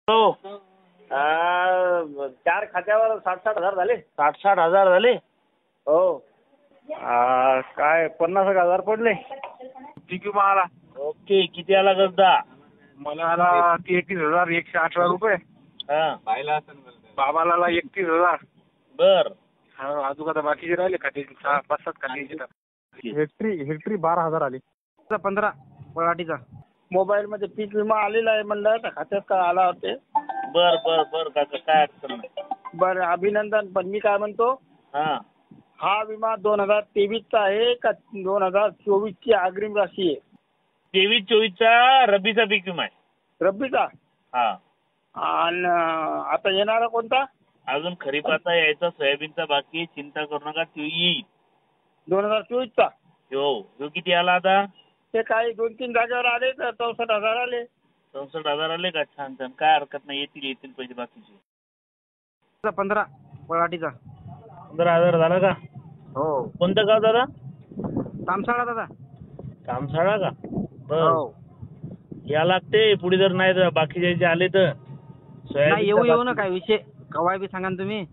हो. 4 खात्यावर 60,000 झाले. 60,000 झाले. हो. काय 50,000 पडले. किती आला? ओके. किती आला गद्दा? मला आला 33,118 रुपये. हा. बाबाला 31,000. बर. अजून आता बाकीचे राहिले खाते 5-7 खाते. हेक्टरी 12,000 आली. 15 पराठीचा मोबाईल मध्ये पीक विमा आलेला आहे म्हणलं तर खात्यात का आला होते. बर बर बर काका काय अडचण नाही. बरं अभिनंदन. पण मी काय म्हणतो, हा. हा विमा 2023 चा आहे का 2024 ची अग्रिम राशी आहे? 23-24 चा रब्बीचा पीक विमा आहे. रब्बीचा. हा. आणि आता येणारा कोणता? अजून खरीपाचा यायचा, सोयाबीनचा बाकी. चिंता करू नका, तो येईल. 2024 चा. हो किती आला आता? ते काही 2-3 जागेवर आले तर 64,000 आले. 64,000 आले का? छान छान. काय हरकत नाही. येतील पैसे बाकीचे. 15 पराठीचा 15,000 झाला का? हो. कोणतं गाव दादा? तामसाळा दादा. कामसाळा का? बर. हो. या लागते पुढे जर नाही तर बाकीचे आले तर नाही येऊ ना काय विषय कवाय बी सांगा ना तुम्ही.